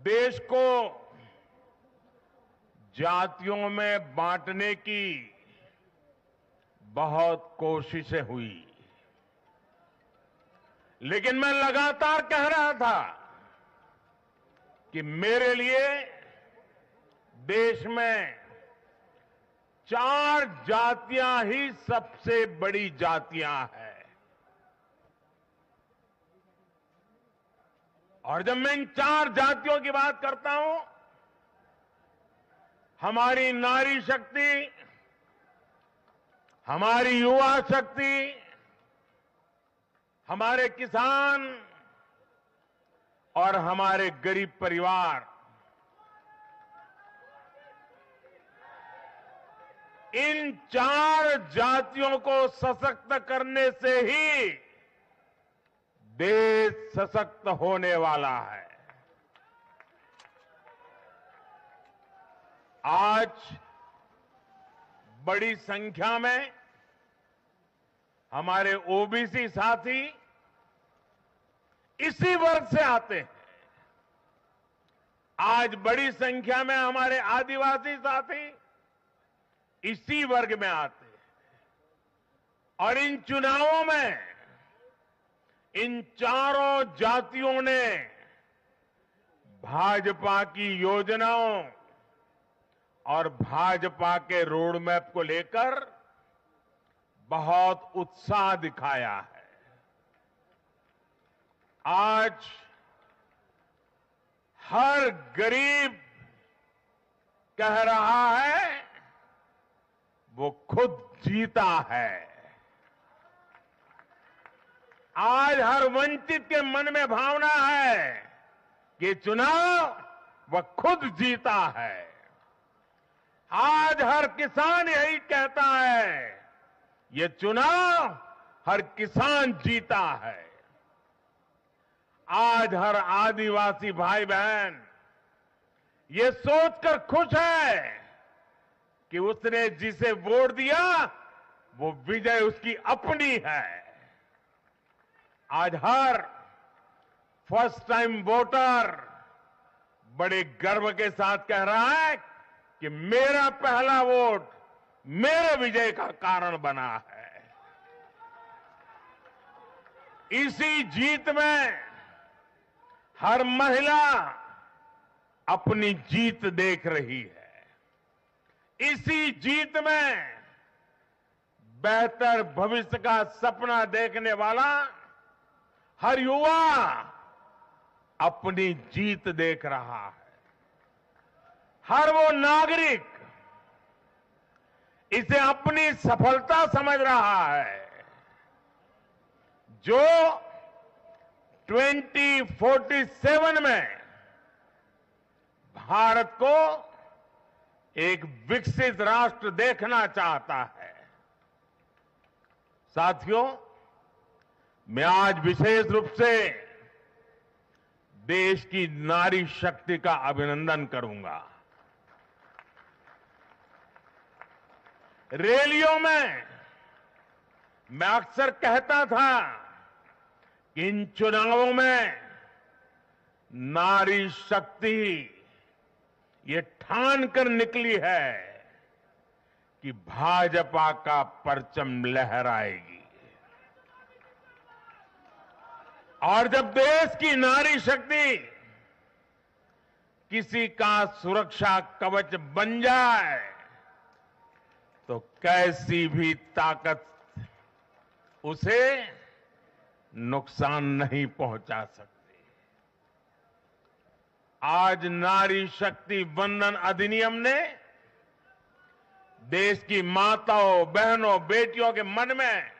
देश को जातियों में बांटने की बहुत कोशिशें हुई, लेकिन मैं लगातार कह रहा था कि मेरे लिए देश में 4 जातियां ही सबसे बड़ी जातियां हैं। और जब मैं इन 4 जातियों की बात करता हूं, हमारी नारी शक्ति, हमारी युवा शक्ति, हमारे किसान और हमारे गरीब परिवार, इन 4 जातियों को सशक्त करने से ही देश सशक्त होने वाला है। आज बड़ी संख्या में हमारे ओबीसी साथी इसी वर्ग से आते हैं। आज बड़ी संख्या में हमारे आदिवासी साथी इसी वर्ग में आते हैं। और इन चुनावों में इन चारों जातियों ने भाजपा की योजनाओं और भाजपा के रोड मैप को लेकर बहुत उत्साह दिखाया है। आज हर गरीब कह रहा है वो खुद जीता है। आज हर वंचित के मन में भावना है कि चुनाव वह खुद जीता है। आज हर किसान यही कहता है, ये चुनाव हर किसान जीता है। आज हर आदिवासी भाई बहन ये सोचकर खुश है कि उसने जिसे वोट दिया वो विजय उसकी अपनी है। आज हर फर्स्ट टाइम वोटर बड़े गर्व के साथ कह रहा है कि मेरा पहला वोट मेरे विजय का कारण बना है। इसी जीत में हर महिला अपनी जीत देख रही है। इसी जीत में बेहतर भविष्य का सपना देखने वाला हर युवा अपनी जीत देख रहा है। हर वो नागरिक इसे अपनी सफलता समझ रहा है जो 2047 में भारत को एक विकसित राष्ट्र देखना चाहता है। साथियों, मैं आज विशेष रूप से देश की नारी शक्ति का अभिनंदन करूंगा। रैलियों में मैं अक्सर कहता था कि इन चुनावों में नारी शक्ति ये ठान कर निकली है कि भाजपा का परचम लहराएगी। और जब देश की नारी शक्ति किसी का सुरक्षा कवच बन जाए तो कैसी भी ताकत उसे नुकसान नहीं पहुंचा सकती। आज नारी शक्ति वंदन अधिनियम ने देश की माताओं, बहनों, बेटियों के मन में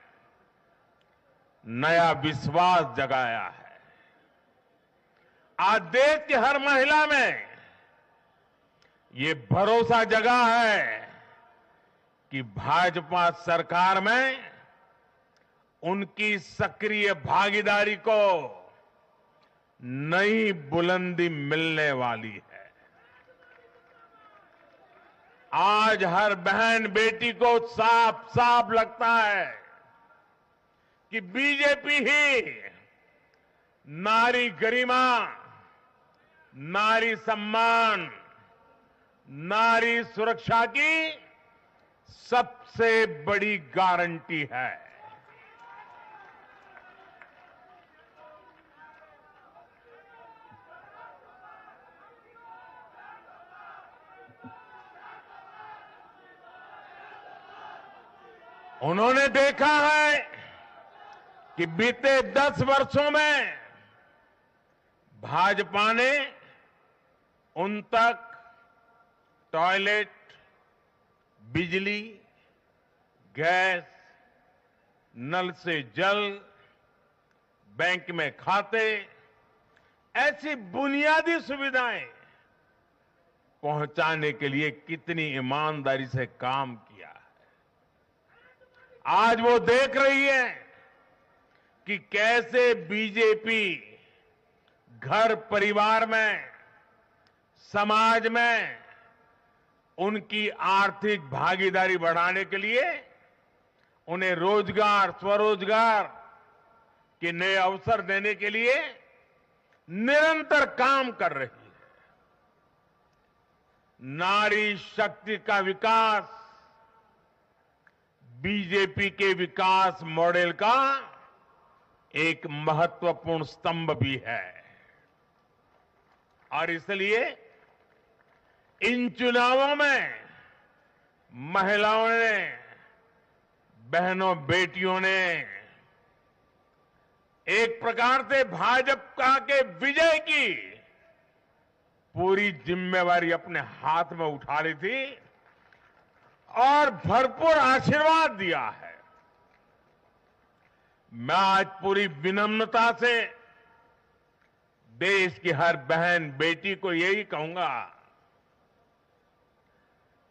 नया विश्वास जगाया है। आज देश की हर महिला में ये भरोसा जगा है कि भाजपा सरकार में उनकी सक्रिय भागीदारी को नई बुलंदी मिलने वाली है। आज हर बहन बेटी को साफ साफ लगता है कि बीजेपी ही नारी गरिमा, नारी सम्मान, नारी सुरक्षा की सबसे बड़ी गारंटी है। उन्होंने देखा है कि बीते 10 वर्षों में भाजपा ने उन तक टॉयलेट, बिजली, गैस, नल से जल, बैंक में खाते, ऐसी बुनियादी सुविधाएं पहुंचाने के लिए कितनी ईमानदारी से काम किया है। आज वो देख रही है कि कैसे बीजेपी घर परिवार में, समाज में उनकी आर्थिक भागीदारी बढ़ाने के लिए उन्हें रोजगार, स्वरोजगार के नए अवसर देने के लिए निरंतर काम कर रही है। नारी शक्ति का विकास बीजेपी के विकास मॉडल का एक महत्वपूर्ण स्तंभ भी है और इसलिए इन चुनावों में महिलाओं ने, बहनों, बेटियों ने एक प्रकार से भाजपा के विजय की पूरी जिम्मेवारी अपने हाथ में उठा ली थी और भरपूर आशीर्वाद दिया है। मैं आज पूरी विनम्रता से देश की हर बहन बेटी को यही कहूंगा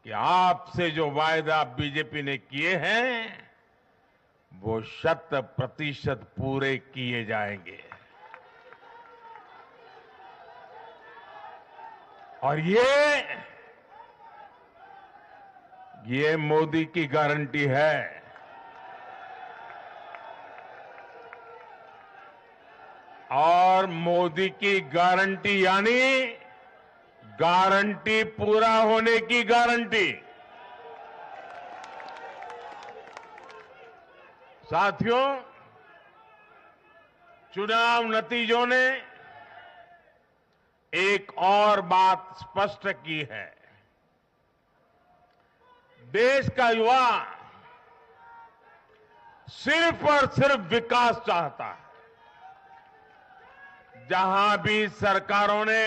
कि आपसे जो वायदा बीजेपी ने किए हैं वो 100% पूरे किए जाएंगे और ये मोदी की गारंटी है। और मोदी की गारंटी यानी गारंटी पूरा होने की गारंटी। साथियों, चुनाव नतीजों ने एक और बात स्पष्ट की है। देश का युवा सिर्फ और सिर्फ विकास चाहता है। जहां भी सरकारों ने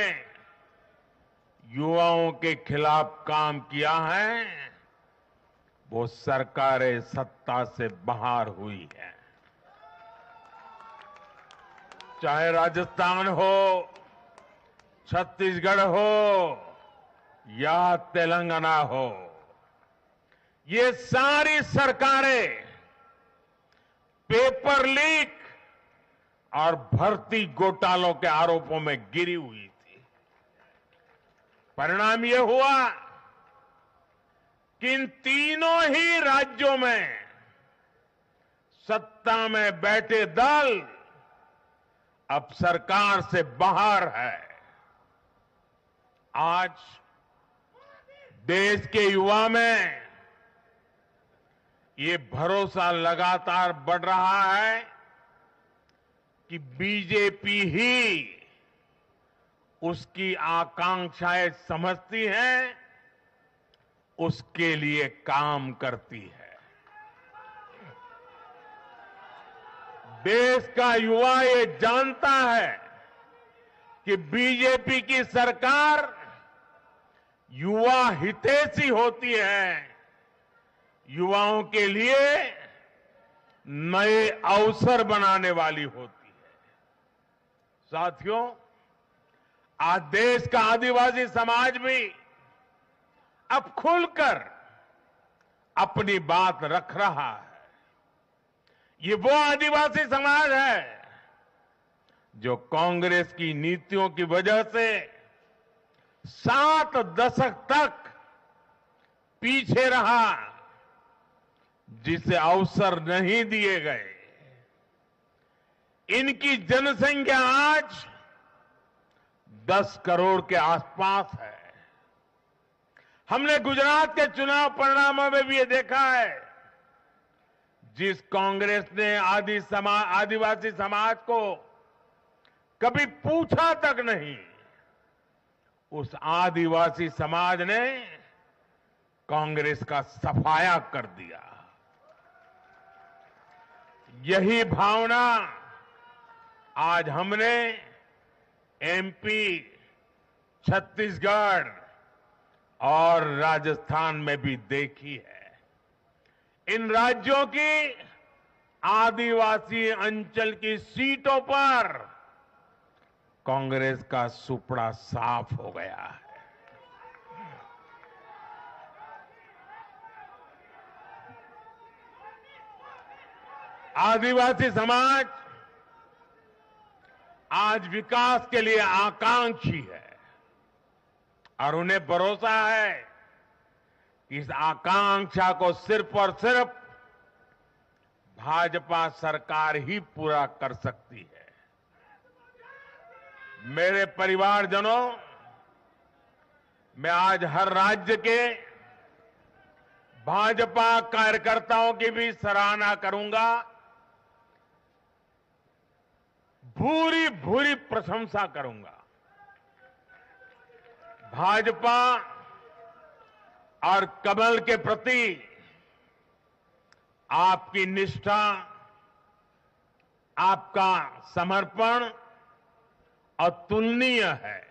युवाओं के खिलाफ काम किया है वो सरकारें सत्ता से बाहर हुई है। चाहे राजस्थान हो, छत्तीसगढ़ हो या तेलंगाना हो, ये सारी सरकारें पेपर लीक और भर्ती घोटालों के आरोपों में गिरी हुई थी। परिणाम ये हुआ कि इन तीनों ही राज्यों में सत्ता में बैठे दल अब सरकार से बाहर है। आज देश के युवा में ये भरोसा लगातार बढ़ रहा है कि बीजेपी ही उसकी आकांक्षाएं समझती है, उसके लिए काम करती है। देश का युवा ये जानता है कि बीजेपी की सरकार युवा हितैषी होती है, युवाओं के लिए नए अवसर बनाने वाली होती है। साथियों, आज देश का आदिवासी समाज भी अब खुलकर अपनी बात रख रहा है। ये वो आदिवासी समाज है जो कांग्रेस की नीतियों की वजह से 7 दशक तक पीछे रहा, जिसे अवसर नहीं दिए गए। इनकी जनसंख्या आज 10 करोड़ के आसपास है। हमने गुजरात के चुनाव परिणामों में भी ये देखा है, जिस कांग्रेस ने आदिवासी समाज को कभी पूछा तक नहीं, उस आदिवासी समाज ने कांग्रेस का सफाया कर दिया। यही भावना आज हमने एमपी, छत्तीसगढ़ और राजस्थान में भी देखी है। इन राज्यों की आदिवासी अंचल की सीटों पर कांग्रेस का सुपड़ा साफ हो गया है। आदिवासी समाज आज विकास के लिए आकांक्षी है और उन्हें भरोसा है कि इस आकांक्षा को सिर्फ और सिर्फ भाजपा सरकार ही पूरा कर सकती है। मेरे परिवारजनों, मैं आज हर राज्य के भाजपा कार्यकर्ताओं की भी सराहना करूंगा, भूरी भूरी प्रशंसा करूंगा। भाजपा और कमल के प्रति आपकी निष्ठा, आपका समर्पण अतुलनीय है।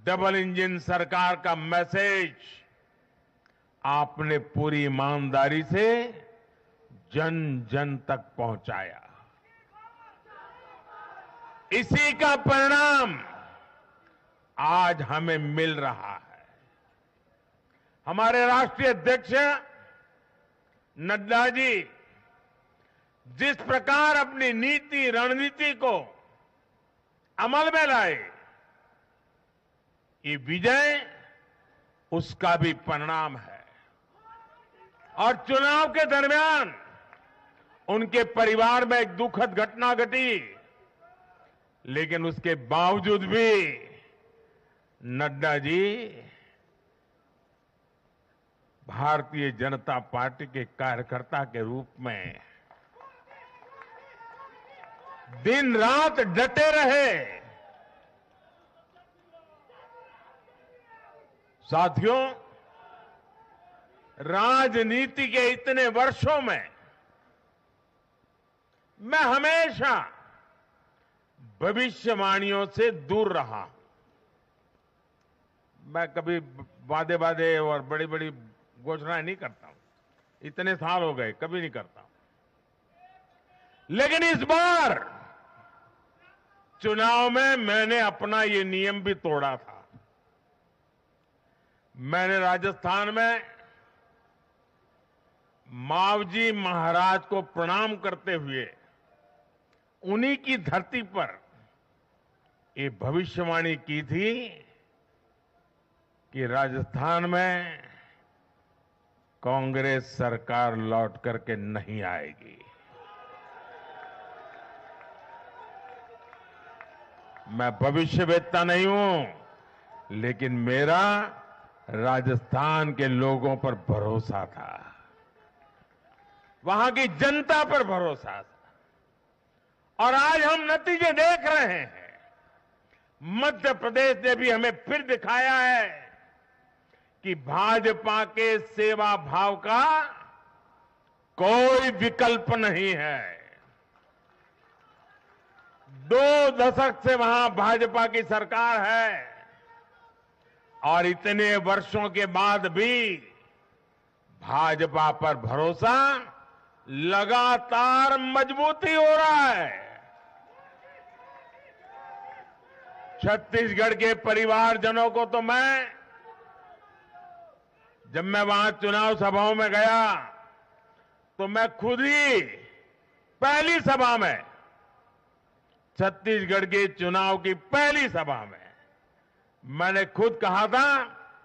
डबल इंजन सरकार का मैसेज आपने पूरी ईमानदारी से जन जन तक पहुंचाया। इसी का परिणाम आज हमें मिल रहा है। हमारे राष्ट्रीय अध्यक्ष नड्डा जी जिस प्रकार अपनी नीति रणनीति को अमल में लाए, ये विजय उसका भी परिणाम है। और चुनाव के दरमियान उनके परिवार में एक दुखद घटना घटी, लेकिन उसके बावजूद भी नड्डा जी भारतीय जनता पार्टी के कार्यकर्ता के रूप में दिन रात डटे रहे। साथियों, राजनीति के इतने वर्षों में मैं हमेशा भविष्यवाणियों से दूर रहा हूं। मैं कभी वादे वादे और बड़ी बड़ी घोषणाएं नहीं करता हूं, इतने साल हो गए, कभी नहीं करता हूं। लेकिन इस बार चुनाव में मैंने अपना ये नियम भी तोड़ा था। मैंने राजस्थान में मावजी महाराज को प्रणाम करते हुए उन्हीं की धरती पर ये भविष्यवाणी की थी कि राजस्थान में कांग्रेस सरकार लौट करके नहीं आएगी। मैं भविष्यवेत्ता नहीं हूं, लेकिन मेरा राजस्थान के लोगों पर भरोसा था, वहां की जनता पर भरोसा था। और आज हम नतीजे देख रहे हैं। मध्य प्रदेश ने भी हमें फिर दिखाया है कि भाजपा के सेवा भाव का कोई विकल्प नहीं है। 2 दशक से वहां भाजपा की सरकार है और इतने वर्षों के बाद भी भाजपा पर भरोसा लगातार मजबूती हो रहा है। छत्तीसगढ़ के परिवारजनों को तो जब मैं वहां चुनाव सभाओं में गया तो मैं खुद ही पहली सभा में, छत्तीसगढ़ के चुनाव की पहली सभा में मैंने खुद कहा था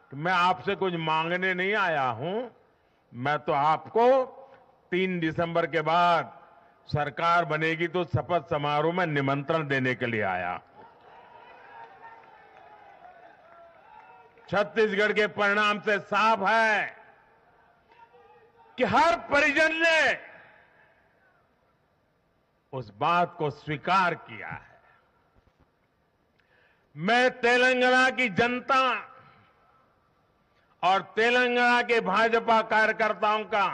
कि मैं आपसे कुछ मांगने नहीं आया हूं, मैं तो आपको 3 दिसंबर के बाद सरकार बनेगी तो शपथ समारोह में निमंत्रण देने के लिए आया। छत्तीसगढ़ के परिणाम से साफ है कि हर परिजन ने उस बात को स्वीकार किया है। मैं तेलंगाना की जनता और तेलंगाना के भाजपा कार्यकर्ताओं का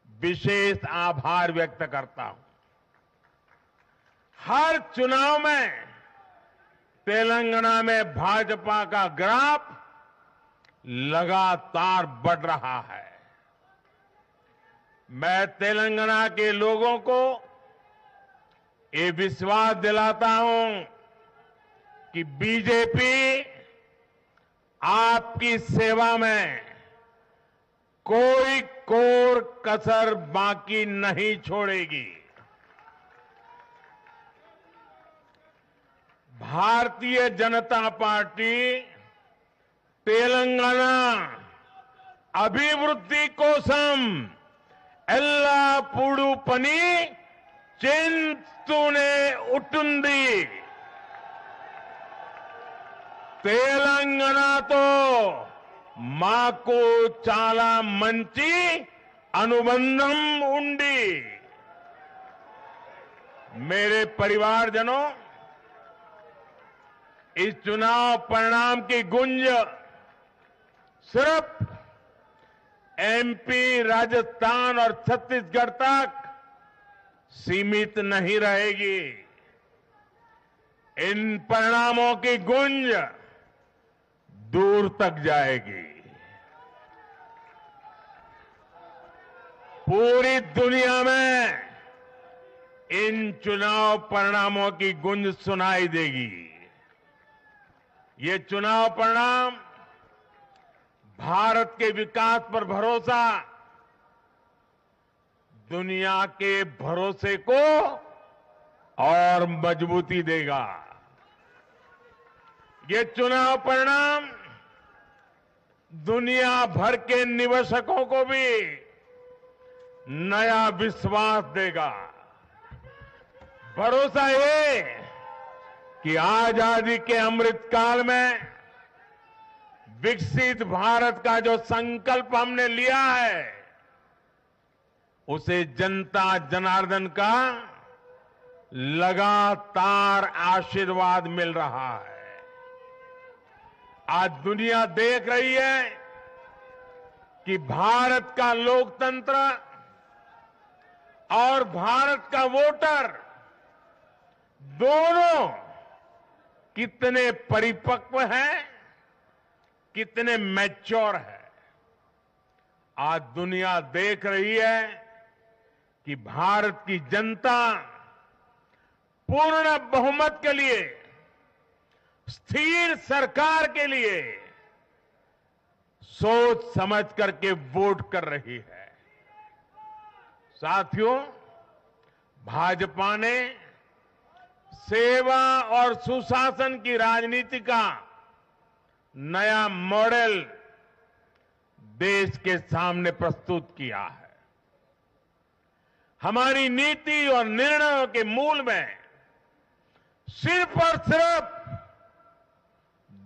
विशेष आभार व्यक्त करता हूं। हर चुनाव में तेलंगाना में भाजपा का ग्राफ लगातार बढ़ रहा है। मैं तेलंगाना के लोगों को ये विश्वास दिलाता हूं कि बीजेपी आपकी सेवा में कोई कोर कसर बाकी नहीं छोड़ेगी। भारतीय जनता पार्टी तेलंगाना अभिवृद्धि कोसम एल्लापूडू पनी चिंतूने उटुंदी। తెలంగాణతో మాకు చాలా మంచి अनुबंधम ఉండి। मेरे परिवारजनों, इस चुनाव परिणाम की गुंज सिर्फ एमपी, राजस्थान और छत्तीसगढ़ तक सीमित नहीं रहेगी। इन परिणामों की गुंज दूर तक जाएगी। पूरी दुनिया में इन चुनाव परिणामों की गुंज सुनाई देगी। ये चुनाव परिणाम भारत के विकास पर भरोसा, दुनिया के भरोसे को और मजबूती देगा। ये चुनाव परिणाम दुनिया भर के निवेशकों को भी नया विश्वास देगा। भरोसा ये कि आजादी के अमृत काल में विकसित भारत का जो संकल्प हमने लिया है, उसे जनता जनार्दन का लगातार आशीर्वाद मिल रहा है। आज दुनिया देख रही है कि भारत का लोकतंत्र और भारत का वोटर दोनों कितने परिपक्व हैं, कितने मैच्योर हैं। आज दुनिया देख रही है कि भारत की जनता पूर्ण बहुमत के लिए, स्थिर सरकार के लिए सोच समझ करके वोट कर रही है। साथियों, भाजपा ने सेवा और सुशासन की राजनीति का नया मॉडल देश के सामने प्रस्तुत किया है। हमारी नीति और निर्णयों के मूल में सिर्फ और सिर्फ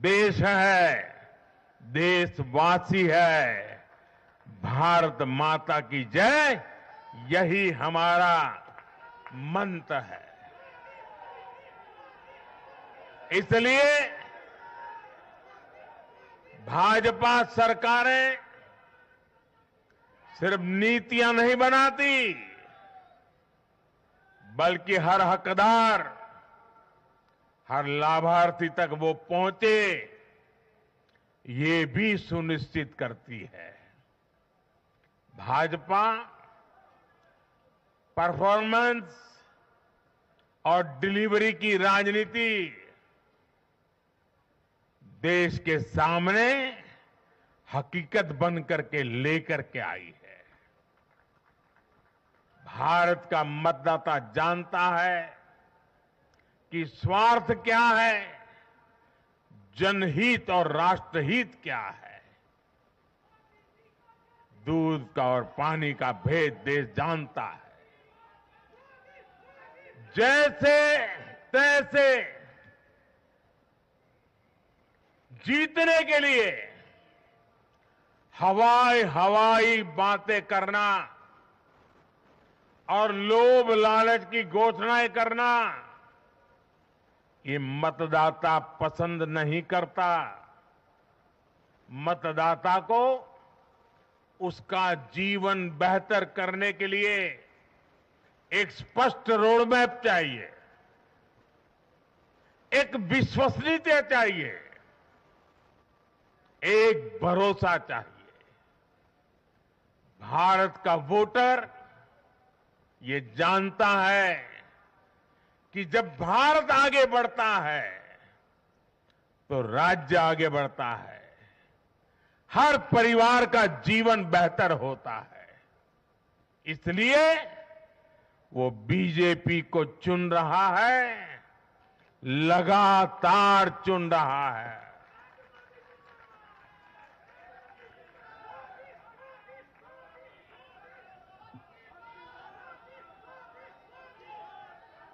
देश है, देशवासी है। भारत माता की जय, यही हमारा मंत्र है। इसलिए भाजपा सरकारें सिर्फ नीतियां नहीं बनाती, बल्कि हर हकदार, हर लाभार्थी तक वो पहुंचे, ये भी सुनिश्चित करती है। भाजपा परफॉर्मेंस और डिलीवरी की राजनीति देश के सामने हकीकत बन करके लेकर के आई है। भारत का मतदाता जानता है कि स्वार्थ क्या है, जनहित और राष्ट्रहित क्या है। दूध का और पानी का भेद देश जानता है। जैसे तैसे जीतने के लिए हवाई हवाई बातें करना और लोभ लालच की घोषणाएं करना ये मतदाता पसंद नहीं करता। मतदाता को उसका जीवन बेहतर करने के लिए एक स्पष्ट रोडमैप चाहिए, एक विश्वसनीयता चाहिए, एक भरोसा चाहिए। भारत का वोटर ये जानता है कि जब भारत आगे बढ़ता है तो राज्य आगे बढ़ता है, हर परिवार का जीवन बेहतर होता है। इसलिए वो बीजेपी को चुन रहा है, लगातार चुन रहा है।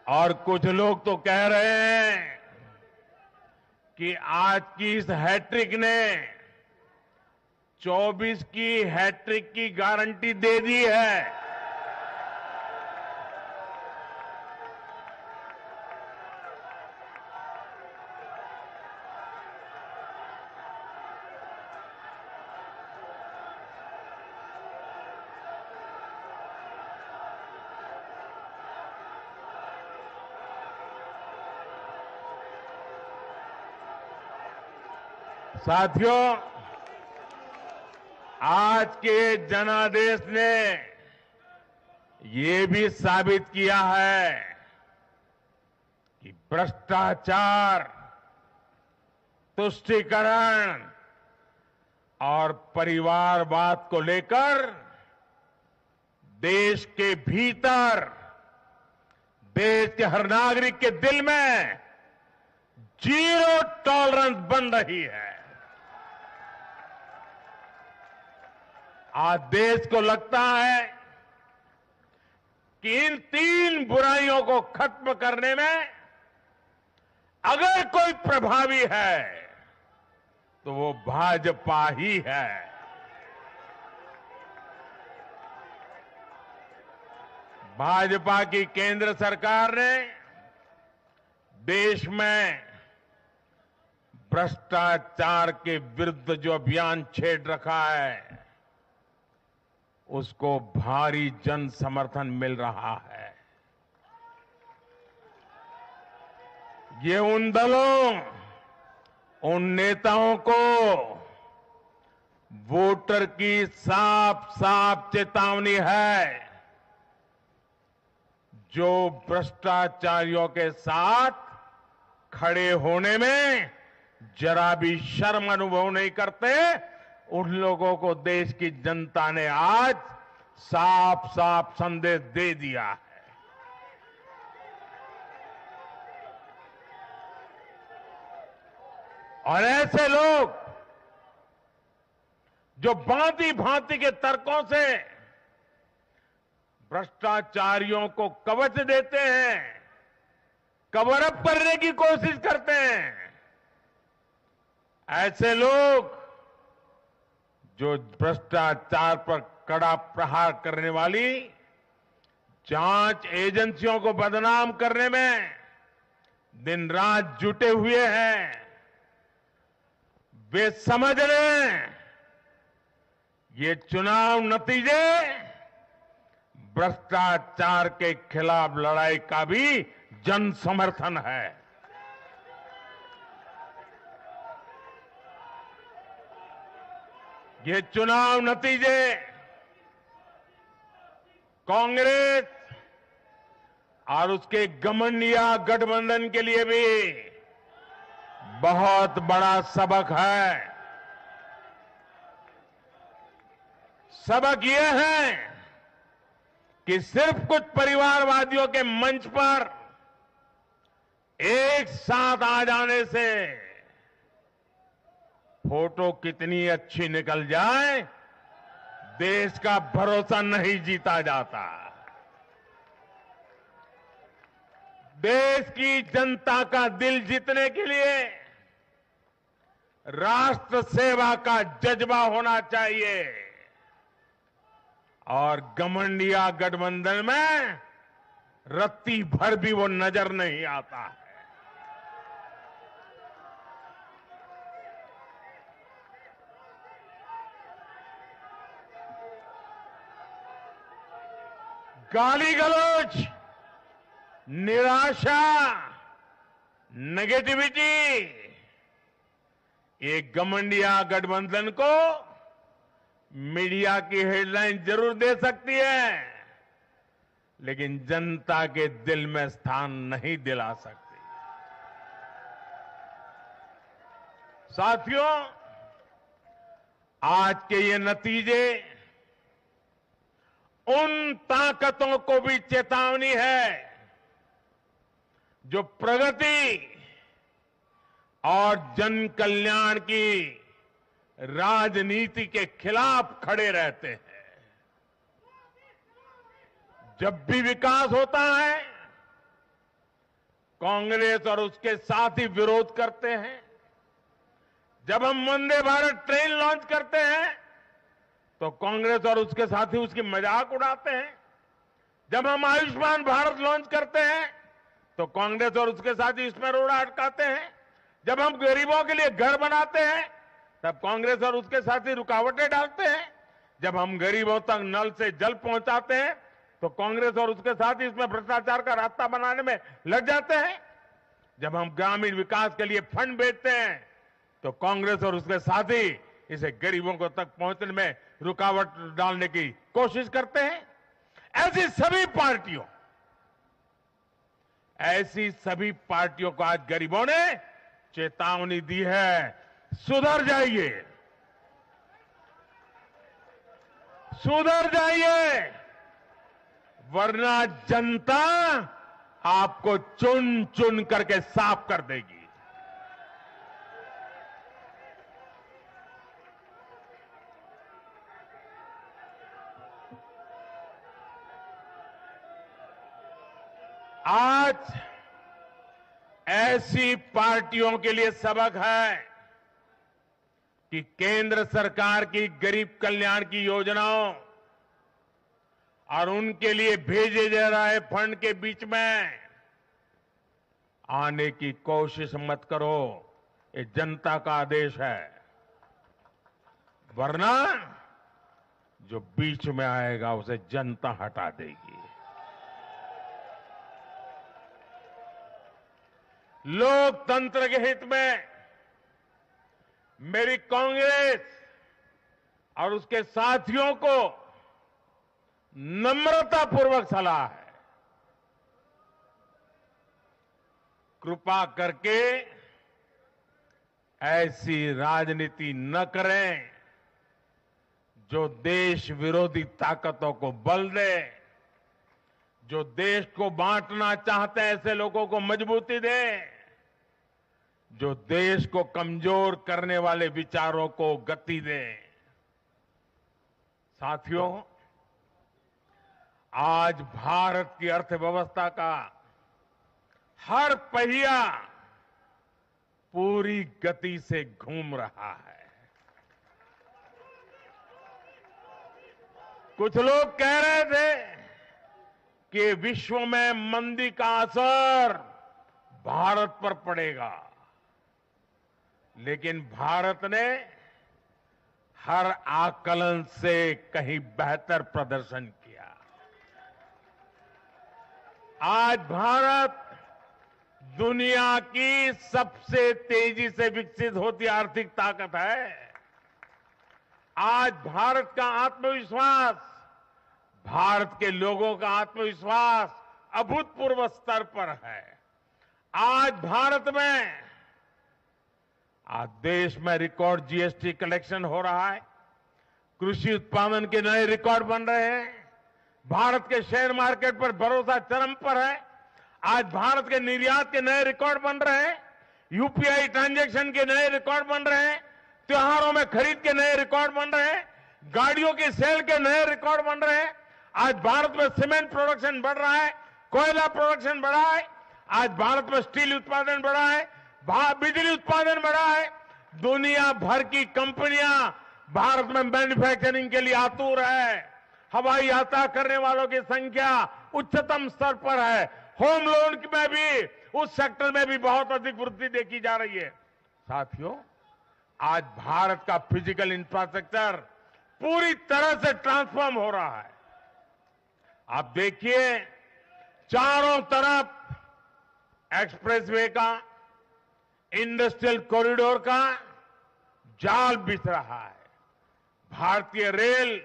और कुछ लोग तो कह रहे हैं कि आज की इस हैट्रिक ने 24 की हैट्रिक की गारंटी दे दी है। साथियों, आज के जनादेश ने ये भी साबित किया है कि भ्रष्टाचार, तुष्टीकरण और परिवारवाद को लेकर देश के भीतर, देश के हर नागरिक के दिल में जीरो टॉलरेंस बन रही है। आज देश को लगता है कि इन 3 बुराइयों को खत्म करने में अगर कोई प्रभावी है तो वो भाजपा ही है। भाजपा की केंद्र सरकार ने देश में भ्रष्टाचार के विरुद्ध जो अभियान छेड़ रखा है उसको भारी जन समर्थन मिल रहा है। ये उन दलों, उन नेताओं को वोटर की साफ साफ चेतावनी है जो भ्रष्टाचारियों के साथ खड़े होने में जरा भी शर्म अनुभव नहीं करते। उन लोगों को देश की जनता ने आज साफ साफ संदेश दे दिया है। और ऐसे लोग जो भांति भांति के तर्कों से भ्रष्टाचारियों को कवच देते हैं, कवर अप करने की कोशिश करते हैं, ऐसे लोग जो भ्रष्टाचार पर कड़ा प्रहार करने वाली जांच एजेंसियों को बदनाम करने में दिन रात जुटे हुए हैं, वे समझ लें ये चुनाव नतीजे भ्रष्टाचार के खिलाफ लड़ाई का भी जन समर्थन है। ये चुनाव नतीजे कांग्रेस और उसके घमंडिया गठबंधन के लिए भी बहुत बड़ा सबक है। सबक ये है कि सिर्फ कुछ परिवारवादियों के मंच पर एक साथ आ जाने से फोटो कितनी अच्छी निकल जाए, देश का भरोसा नहीं जीता जाता। देश की जनता का दिल जीतने के लिए राष्ट्र सेवा का जज्बा होना चाहिए और घमंडिया गठबंधन में रत्ती भर भी वो नजर नहीं आता है। गाली गलौज, निराशा, नेगेटिविटी, ये घमंडिया गठबंधन को मीडिया की हेडलाइन जरूर दे सकती है, लेकिन जनता के दिल में स्थान नहीं दिला सकती। साथियों, आज के ये नतीजे उन ताकतों को भी चेतावनी है जो प्रगति और जन कल्याण की राजनीति के खिलाफ खड़े रहते हैं। जब भी विकास होता है, कांग्रेस और उसके साथी विरोध करते हैं। जब हम वंदे भारत ट्रेन लॉन्च करते हैं तो कांग्रेस और उसके साथी उसकी मजाक उड़ाते हैं। जब हम आयुष्मान भारत लॉन्च करते हैं तो कांग्रेस और उसके साथी इसमें रोड़ा अटकाते हैं। जब हम गरीबों के लिए घर बनाते हैं तब कांग्रेस और उसके साथी रुकावटें डालते हैं। जब हम गरीबों तक नल से जल पहुंचाते हैं तो कांग्रेस और उसके साथी इसमें भ्रष्टाचार का रास्ता बनाने में लग जाते हैं। जब हम ग्रामीण विकास के लिए फंड भेजते हैं तो कांग्रेस और उसके साथी इसे गरीबों को तक पहुंचने में रुकावट डालने की कोशिश करते हैं। ऐसी सभी पार्टियों को आज गरीबों ने चेतावनी दी है, सुधर जाइए, सुधर जाइए, वरना जनता आपको चुन चुन करके साफ कर देगी। आज ऐसी पार्टियों के लिए सबक है कि केंद्र सरकार की गरीब कल्याण की योजनाओं और उनके लिए भेजे जा रहे फंड के बीच में आने की कोशिश मत करो। ये जनता का आदेश है, वरना जो बीच में आएगा उसे जनता हटा देगी। लोकतंत्र के हित में मेरी कांग्रेस और उसके साथियों को नम्रतापूर्वक सलाह है, कृपा करके ऐसी राजनीति न करें जो देश विरोधी ताकतों को बल दे, जो देश को बांटना चाहते हैं ऐसे लोगों को मजबूती दे, जो देश को कमजोर करने वाले विचारों को गति दे। साथियों, आज भारत की अर्थव्यवस्था का हर पहिया पूरी गति से घूम रहा है। कुछ लोग कह रहे थे कि विश्व में मंदी का असर भारत पर पड़ेगा, लेकिन भारत ने हर आकलन से कहीं बेहतर प्रदर्शन किया। आज भारत दुनिया की सबसे तेजी से विकसित होती आर्थिक ताकत है। आज भारत का आत्मविश्वास, भारत के लोगों का आत्मविश्वास अभूतपूर्व स्तर पर है। आज भारत में, आज देश में रिकॉर्ड जीएसटी कलेक्शन हो रहा है, कृषि उत्पादन के नए रिकॉर्ड बन रहे हैं, भारत के शेयर मार्केट पर भरोसा चरम पर है। आज भारत के निर्यात के नए रिकॉर्ड बन रहे हैं, यूपीआई ट्रांजैक्शन के नए रिकॉर्ड बन रहे हैं, त्योहारों में खरीद के नए रिकॉर्ड बन रहे हैं, गाड़ियों की सेल के नए रिकॉर्ड बन रहे हैं। आज भारत में सीमेंट प्रोडक्शन बढ़ रहा है, कोयला प्रोडक्शन बढ़ा है, आज भारत में स्टील उत्पादन बढ़ा है, बिजली उत्पादन बढ़ा है, दुनिया भर की कंपनियां भारत में मैन्युफैक्चरिंग के लिए आतुर है। हवाई यात्रा करने वालों की संख्या उच्चतम स्तर पर है। होम लोन में भी, उस सेक्टर में भी बहुत अधिक वृद्धि देखी जा रही है। साथियों, आज भारत का फिजिकल इंफ्रास्ट्रक्चर पूरी तरह से ट्रांसफॉर्म हो रहा है। आप देखिए, चारों तरफ एक्सप्रेसवे का, इंडस्ट्रियल कॉरिडोर का जाल बिछ रहा है। भारतीय रेल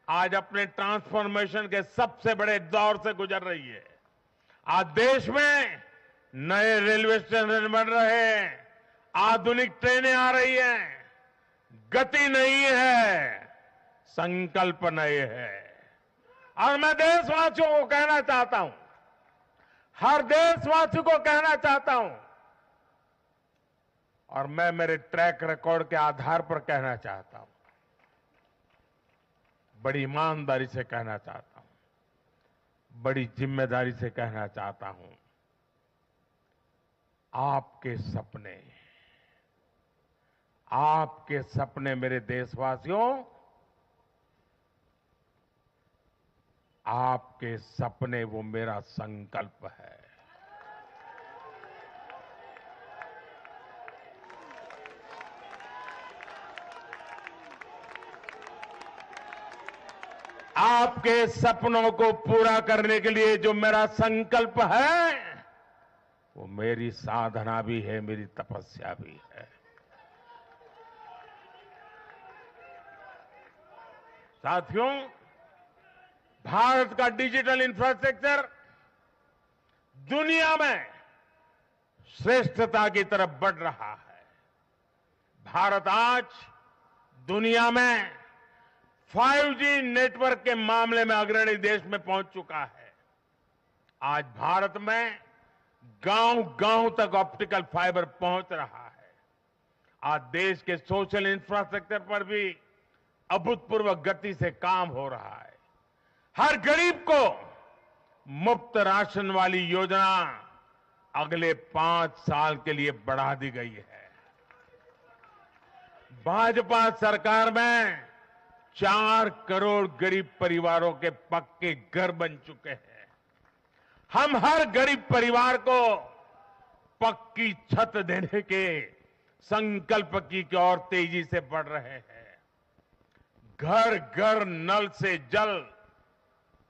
आज अपने ट्रांसफॉर्मेशन के सबसे बड़े दौर से गुजर रही है। आज देश में नए रेलवे स्टेशन बन रहे हैं, आधुनिक ट्रेनें आ रही हैं। गति नहीं है, संकल्प नए है। और मैं देशवासियों को कहना चाहता हूं, हर देशवासी को कहना चाहता हूं, और मैं मेरे ट्रैक रिकॉर्ड के आधार पर कहना चाहता हूं, बड़ी ईमानदारी से कहना चाहता हूं, बड़ी जिम्मेदारी से कहना चाहता हूं, आपके सपने मेरे देशवासियों, आपके सपने वो मेरा संकल्प है। आपके सपनों को पूरा करने के लिए जो मेरा संकल्प है, वो मेरी साधना भी है, मेरी तपस्या भी है। साथियों, भारत का डिजिटल इंफ्रास्ट्रक्चर दुनिया में श्रेष्ठता की तरफ बढ़ रहा है। भारत आज दुनिया में 5G नेटवर्क के मामले में अग्रणी देश में पहुंच चुका है। आज भारत में गांव-गांव तक ऑप्टिकल फाइबर पहुंच रहा है। आज देश के सोशल इंफ्रास्ट्रक्चर पर भी अभूतपूर्व गति से काम हो रहा है। हर गरीब को मुफ्त राशन वाली योजना अगले 5 साल के लिए बढ़ा दी गई है। भाजपा सरकार में 4 करोड़ गरीब परिवारों के पक्के घर बन चुके हैं। हम हर गरीब परिवार को पक्की छत देने के संकल्प की ओर तेजी से बढ़ रहे हैं। घर घर नल से जल,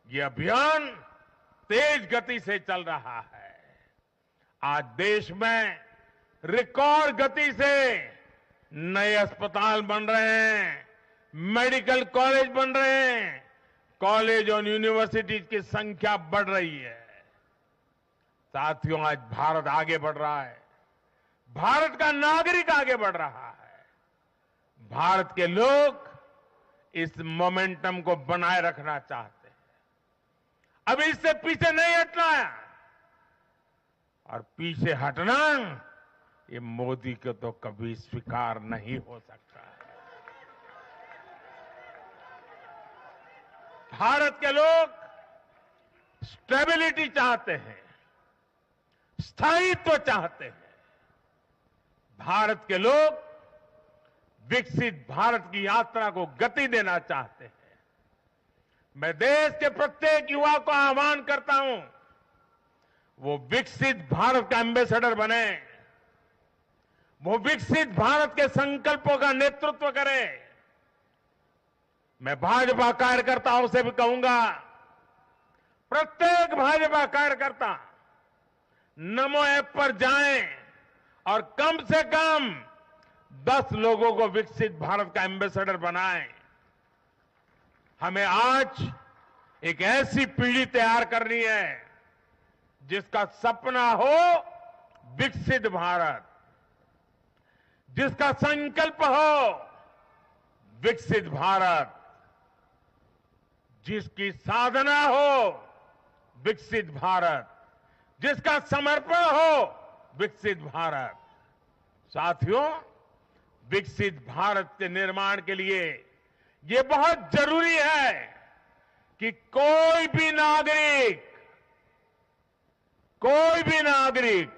ये अभियान तेज गति से चल रहा है। आज देश में रिकॉर्ड गति से नए अस्पताल बन रहे हैं, मेडिकल कॉलेज बन रहे हैं, कॉलेज और यूनिवर्सिटीज की संख्या बढ़ रही है। साथियों, आज भारत आगे बढ़ रहा है। भारत का नागरिक आगे बढ़ रहा है। भारत के लोग इस मोमेंटम को बनाए रखना चाहते हैं। अब इससे पीछे नहीं हटना है, और पीछे हटना ये मोदी को तो कभी स्वीकार नहीं हो सकता है। भारत के लोग स्टेबिलिटी चाहते हैं, स्थायित्व चाहते हैं। भारत के लोग विकसित भारत की यात्रा को गति देना चाहते हैं। मैं देश के प्रत्येक युवा को आह्वान करता हूं, वो विकसित भारत का एम्बेसडर बने, वो विकसित भारत के संकल्पों का नेतृत्व करे। मैं भाजपा कार्यकर्ताओं से भी कहूंगा, प्रत्येक भाजपा कार्यकर्ता नमो ऐप पर जाएं और कम से कम 10 लोगों को विकसित भारत का एम्बेसडर बनाएं। हमें आज एक ऐसी पीढ़ी तैयार करनी है जिसका सपना हो विकसित भारत, जिसका संकल्प हो विकसित भारत, जिसकी साधना हो विकसित भारत, जिसका समर्पण हो विकसित भारत। साथियों, विकसित भारत के निर्माण के लिए ये बहुत जरूरी है कि कोई भी नागरिक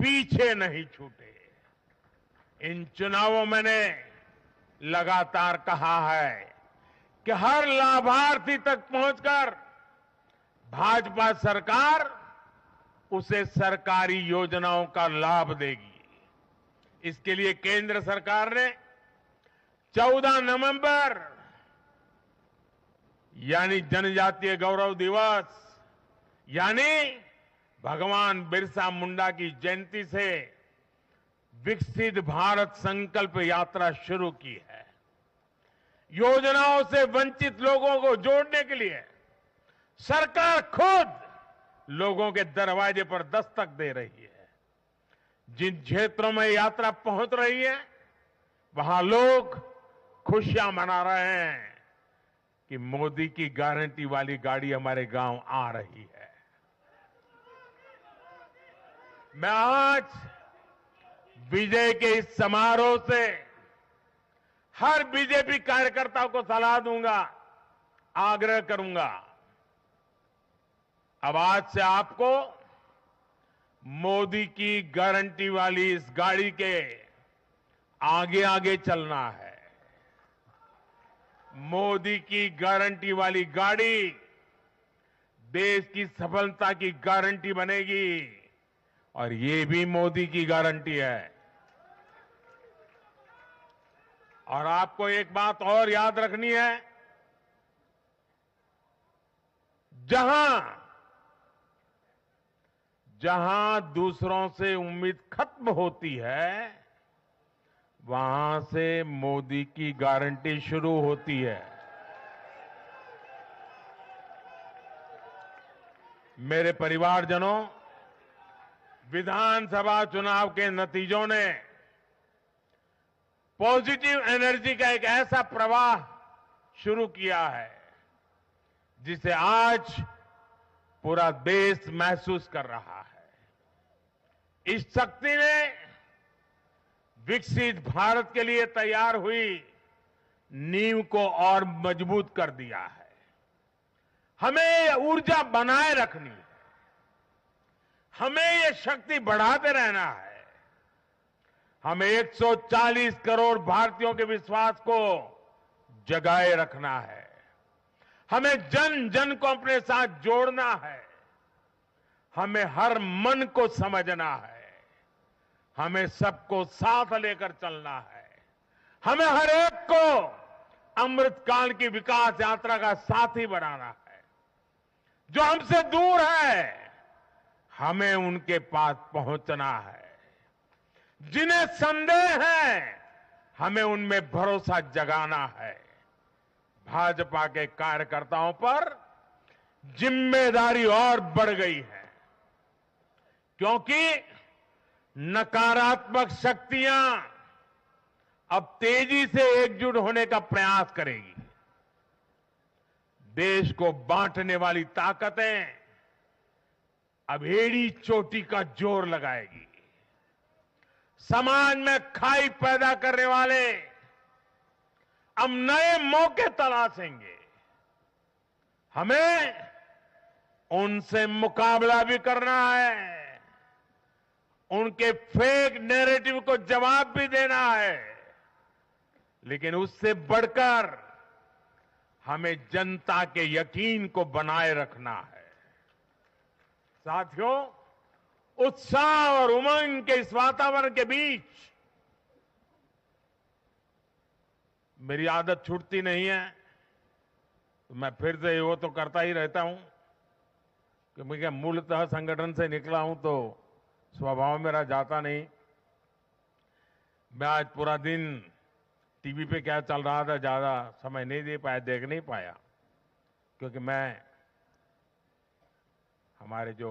पीछे नहीं छूटे। इन चुनावों में मैंने लगातार कहा है कि हर लाभार्थी तक पहुंचकर भाजपा सरकार उसे सरकारी योजनाओं का लाभ देगी। इसके लिए केंद्र सरकार ने 14 नवंबर यानी जनजातीय गौरव दिवस यानी भगवान बिरसा मुंडा की जयंती से विकसित भारत संकल्प यात्रा शुरू की है। योजनाओं से वंचित लोगों को जोड़ने के लिए सरकार खुद लोगों के दरवाजे पर दस्तक दे रही है। जिन क्षेत्रों में यात्रा पहुंच रही है वहां लोग खुशियां मना रहे हैं कि मोदी की गारंटी वाली गाड़ी हमारे गांव आ रही है। मैं आज विजय के इस समारोह से हर बीजेपी कार्यकर्ता को सलाह दूंगा, आग्रह करूंगा। अब आज से आपको मोदी की गारंटी वाली इस गाड़ी के आगे आगे चलना है। मोदी की गारंटी वाली गाड़ी देश की सफलता की गारंटी बनेगी और ये भी मोदी की गारंटी है। और आपको एक बात और याद रखनी है, जहां जहां दूसरों से उम्मीद खत्म होती है वहां से मोदी की गारंटी शुरू होती है। मेरे परिवारजनों, विधानसभा चुनाव के नतीजों ने पॉजिटिव एनर्जी का एक ऐसा प्रवाह शुरू किया है जिसे आज पूरा देश महसूस कर रहा है। इस शक्ति ने विकसित भारत के लिए तैयार हुई नींव को और मजबूत कर दिया है। हमें ये ऊर्जा बनाए रखनी है, हमें ये शक्ति बढ़ाते रहना है। हमें 140 करोड़ भारतीयों के विश्वास को जगाए रखना है। हमें जन जन को अपने साथ जोड़ना है। हमें हर मन को समझना है। हमें सबको साथ लेकर चलना है। हमें हर एक को अमृतकाल की विकास यात्रा का साथी बनाना है। जो हमसे दूर है हमें उनके पास पहुंचना है। जिन्हें संदेह है हमें उनमें भरोसा जगाना है। भाजपा के कार्यकर्ताओं पर जिम्मेदारी और बढ़ गई है, क्योंकि नकारात्मक शक्तियां अब तेजी से एकजुट होने का प्रयास करेगी। देश को बांटने वाली ताकतें अब एड़ी चोटी का जोर लगाएगी। समाज में खाई पैदा करने वाले अब नए मौके तलाशेंगे। हमें उनसे मुकाबला भी करना है, उनके फेक नैरेटिव को जवाब भी देना है, लेकिन उससे बढ़कर हमें जनता के यकीन को बनाए रखना है। साथियों, उत्साह और उमंग के इस वातावरण के बीच मेरी आदत छूटती नहीं है, तो मैं फिर से वो तो करता ही रहता हूं कि मैं मूलतः संगठन से निकला हूं तो स्वभाव मेरा जाता नहीं। मैं आज पूरा दिन टीवी पे क्या चल रहा था ज्यादा समय नहीं दे पाया, देख नहीं पाया, क्योंकि मैं हमारे जो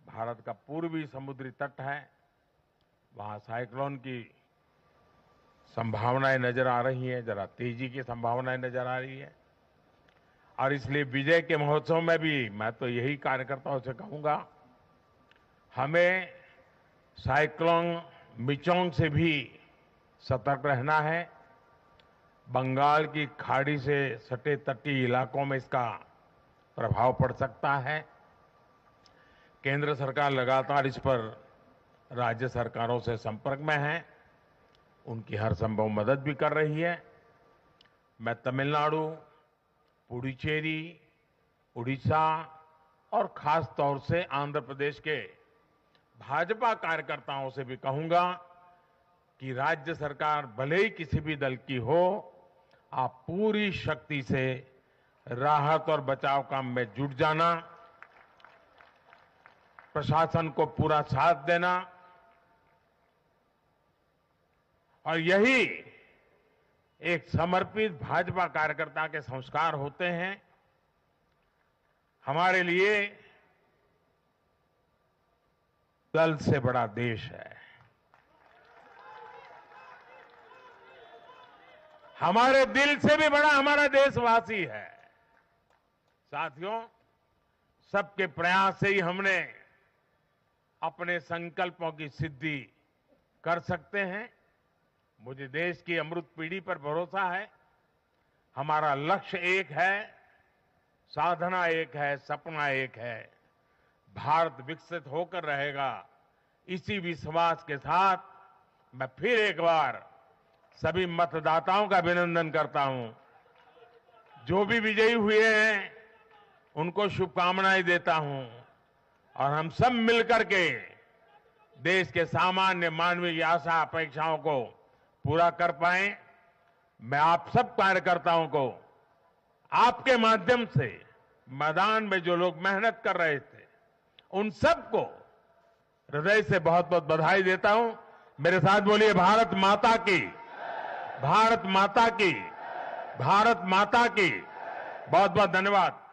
भारत का पूर्वी समुद्री तट है वहां साइक्लोन की संभावनाएं नजर आ रही हैं, जरा तेजी की संभावनाएं नजर आ रही है। और इसलिए विजय के महोत्सव में भी मैं तो यही कार्यकर्ताओं से कहूंगा, हमें साइक्लोन मिचोंग से भी सतर्क रहना है। बंगाल की खाड़ी से सटे तटीय इलाकों में इसका प्रभाव पड़ सकता है। केंद्र सरकार लगातार इस पर राज्य सरकारों से संपर्क में है। उनकी हर संभव मदद भी कर रही है। मैं तमिलनाडु, पुडुचेरी, उड़ीसा और खास तौर से आंध्र प्रदेश के भाजपा कार्यकर्ताओं से भी कहूंगा कि राज्य सरकार भले ही किसी भी दल की हो, आप पूरी शक्ति से राहत और बचाव काम में जुट जाना, प्रशासन को पूरा साथ देना, और यही एक समर्पित भाजपा कार्यकर्ता के संस्कार होते हैं। हमारे लिए दल से बड़ा देश है। हमारे दिल से भी बड़ा हमारा देशवासी है। साथियों, सबके प्रयास से ही हमने अपने संकल्पों की सिद्धि कर सकते हैं। मुझे देश की अमृत पीढ़ी पर भरोसा है। हमारा लक्ष्य एक है, साधना एक है, सपना एक है। भारत विकसित होकर रहेगा। इसी विश्वास के साथ मैं फिर एक बार सभी मतदाताओं का अभिनंदन करता हूं। जो भी विजयी हुए हैं उनको शुभकामनाएं देता हूं, और हम सब मिलकर के देश के सामान्य मानवीय की आशा अपेक्षाओं को पूरा कर पाए। मैं आप सब कार्यकर्ताओं को आपके माध्यम से मैदान में जो लोग मेहनत कर रहे थे उन सबको हृदय से बहुत बहुत बधाई देता हूं। मेरे साथ बोलिए भारत माता की, भारत माता की, भारत माता की। बहुत बहुत धन्यवाद।